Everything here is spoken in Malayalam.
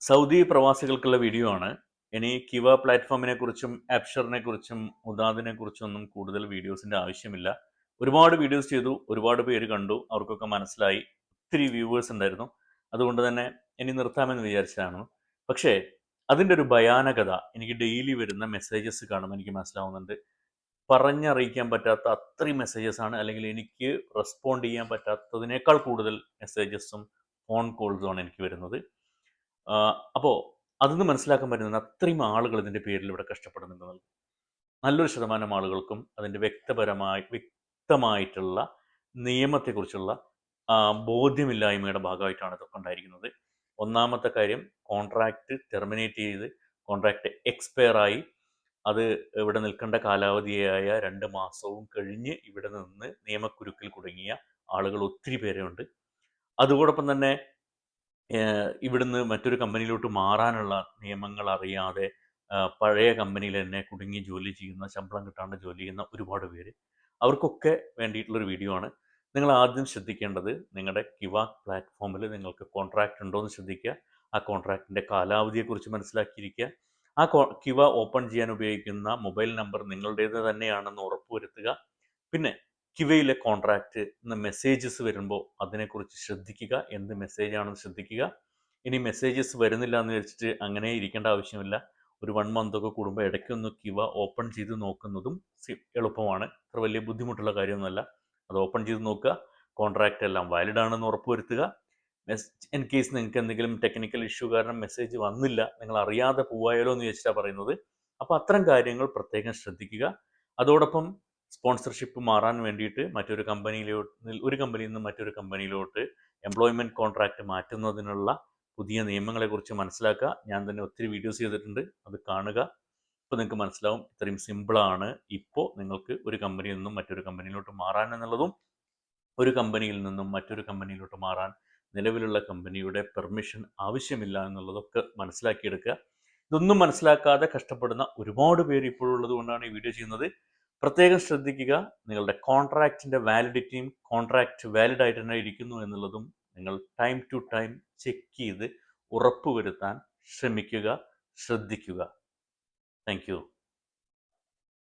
സൗദി പ്രവാസികൾക്കുള്ള വീഡിയോ ആണ്. ഇനി കിവ പ്ലാറ്റ്ഫോമിനെ കുറിച്ചും ആപ്ഷറിനെ കുറിച്ചും മുദാദിനെ കുറിച്ചൊന്നും കൂടുതൽ വീഡിയോസിന്റെ ആവശ്യമില്ല. ഒരുപാട് വീഡിയോസ് ചെയ്തു, ഒരുപാട് പേര് കണ്ടു, അവർക്കൊക്കെ മനസ്സിലായി, ഒത്തിരി വ്യൂവേഴ്സ് ഉണ്ടായിരുന്നു. അതുകൊണ്ട് തന്നെ ഇനി നിർത്താമെന്ന് വിചാരിച്ചതാണ്. പക്ഷേ അതിൻ്റെ ഒരു ഭയാനകത എനിക്ക് ഡെയിലി വരുന്ന മെസ്സേജസ് കാണുമ്പോൾ എനിക്ക് മനസ്സിലാവുന്നുണ്ട്. പറഞ്ഞറിയിക്കാൻ പറ്റാത്ത അത്രയും മെസ്സേജസ് ആണ്, അല്ലെങ്കിൽ എനിക്ക് റെസ്പോണ്ട് ചെയ്യാൻ പറ്റാത്തതിനേക്കാൾ കൂടുതൽ മെസ്സേജസും ഫോൺ കോൾസുമാണ് എനിക്ക് വരുന്നത്. അപ്പോൾ അതൊന്ന് മനസ്സിലാക്കാൻ പറ്റുന്നത് അത്രയും ആളുകൾ ഇതിൻ്റെ പേരിൽ ഇവിടെ കഷ്ടപ്പെടുന്നുണ്ടെന്നുള്ളത്. നല്ലൊരു ശതമാനം ആളുകൾക്കും അതിൻ്റെ വ്യക്തമായിട്ടുള്ള നിയമത്തെക്കുറിച്ചുള്ള ബോധ്യമില്ലായ്മയുടെ ഭാഗമായിട്ടാണ് ഇതൊക്കെ ഉണ്ടായിരിക്കുന്നത്. ഒന്നാമത്തെ കാര്യം, കോൺട്രാക്റ്റ് ടെർമിനേറ്റ് ചെയ്ത് കോൺട്രാക്റ്റ് എക്സ്പയർ ആയി അത് ഇവിടെ നിൽക്കേണ്ട കാലാവധിയായ 2 മാസവും കഴിഞ്ഞ് ഇവിടെ നിന്ന് നിയമക്കുരുക്കിൽ കുടുങ്ങിയ ആളുകൾ ഒത്തിരി പേരുണ്ട്. അതോടൊപ്പം തന്നെ ഇവിടുന്ന് മറ്റൊരു കമ്പനിയിലോട്ട് മാറാനുള്ള നിയമങ്ങൾ അറിയാതെ പഴയ കമ്പനിയിൽ തന്നെ കുടുങ്ങി ജോലി ചെയ്യുന്ന, ശമ്പളം കിട്ടാണ്ട് ജോലി ചെയ്യുന്ന ഒരുപാട് പേര്. അവർക്കൊക്കെ വേണ്ടിയിട്ടുള്ളൊരു വീഡിയോ ആണ്. നിങ്ങൾ ആദ്യം ശ്രദ്ധിക്കേണ്ടത്, നിങ്ങളുടെ കിവ പ്ലാറ്റ്ഫോമിൽ നിങ്ങൾക്ക് കോൺട്രാക്റ്റ് ഉണ്ടോ എന്ന് ശ്രദ്ധിക്കുക. ആ കോൺട്രാക്റ്റിൻ്റെ കാലാവധിയെക്കുറിച്ച് മനസ്സിലാക്കിയിരിക്കുക. ആ കിവ ഓപ്പൺ ചെയ്യാൻ ഉപയോഗിക്കുന്ന മൊബൈൽ നമ്പർ നിങ്ങളുടേത് തന്നെയാണെന്ന് ഉറപ്പുവരുത്തുക. പിന്നെ കിവയിലെ കോൺട്രാക്റ്റ് മെസ്സേജസ് വരുമ്പോൾ അതിനെക്കുറിച്ച് ശ്രദ്ധിക്കുക, എന്ത് മെസ്സേജാണെന്ന് ശ്രദ്ധിക്കുക. ഇനി മെസ്സേജസ് വരുന്നില്ല എന്ന് വെച്ചിട്ട് അങ്ങനെ ഇരിക്കേണ്ട ആവശ്യമില്ല. ഒരു 1 മന്തൊക്കെ കൂടുമ്പോൾ ഇടയ്ക്കൊന്ന് കിവ ഓപ്പൺ ചെയ്ത് നോക്കുന്നതും എളുപ്പമാണ്. അത്ര വലിയ ബുദ്ധിമുട്ടുള്ള കാര്യമൊന്നുമല്ല. അത് ഓപ്പൺ ചെയ്ത് നോക്കുക, കോൺട്രാക്റ്റ് എല്ലാം വാലിഡ് ആണെന്ന് ഉറപ്പുവരുത്തുക. ഇൻ കേസ് നിങ്ങൾക്ക് എന്തെങ്കിലും ടെക്നിക്കൽ ഇഷ്യൂ കാരണം മെസ്സേജ് വന്നില്ല, നിങ്ങൾ അറിയാതെ പോവായാലോ എന്ന് ചോദിച്ചിട്ടാണ് പറയുന്നത്. അപ്പോൾ അത്തരം കാര്യങ്ങൾ പ്രത്യേകം ശ്രദ്ധിക്കുക. അതോടൊപ്പം സ്പോൺസർഷിപ്പ് മാറാൻ വേണ്ടിയിട്ട് ഒരു കമ്പനിയിൽ നിന്ന് മറ്റൊരു കമ്പനിയിലോട്ട് എംപ്ലോയ്മെൻറ്റ് കോൺട്രാക്റ്റ് മാറ്റുന്നതിനുള്ള പുതിയ നിയമങ്ങളെക്കുറിച്ച് മനസ്സിലാക്കുക. ഞാൻ തന്നെ ഒത്തിരി വീഡിയോസ് ചെയ്തിട്ടുണ്ട്, അത് കാണുക. ഇപ്പോൾ നിങ്ങൾക്ക് മനസ്സിലാവും ഇത്രയും സിമ്പിളാണ് ഇപ്പോൾ നിങ്ങൾക്ക് ഒരു കമ്പനിയിൽ നിന്നും മറ്റൊരു കമ്പനിയിലോട്ട് മാറാൻ എന്നുള്ളതും. ഒരു കമ്പനിയിൽ നിന്നും മറ്റൊരു കമ്പനിയിലോട്ട് മാറാൻ നിലവിലുള്ള കമ്പനിയുടെ പെർമിഷൻ ആവശ്യമില്ല എന്നുള്ളതൊക്കെ മനസ്സിലാക്കിയെടുക്കുക. ഇതൊന്നും മനസ്സിലാക്കാതെ കഷ്ടപ്പെടുന്ന ഒരുപാട് പേര് ഇപ്പോഴുള്ളത് കൊണ്ടാണ് ഈ വീഡിയോ ചെയ്യുന്നത്. പ്രത്യേകം ശ്രദ്ധിക്കുക, നിങ്ങളുടെ കോൺട്രാക്റ്റിൻ്റെ വാലിഡിറ്റിയും കോൺട്രാക്റ്റ് വാലിഡ് ആയിട്ട് തന്നെ ഇരിക്കുന്നു എന്നുള്ളതും നിങ്ങൾ ടൈം ടു ടൈം ചെക്ക് ചെയ്ത് ഉറപ്പുവരുത്താൻ ശ്രമിക്കുക, ശ്രദ്ധിക്കുക. Thank you.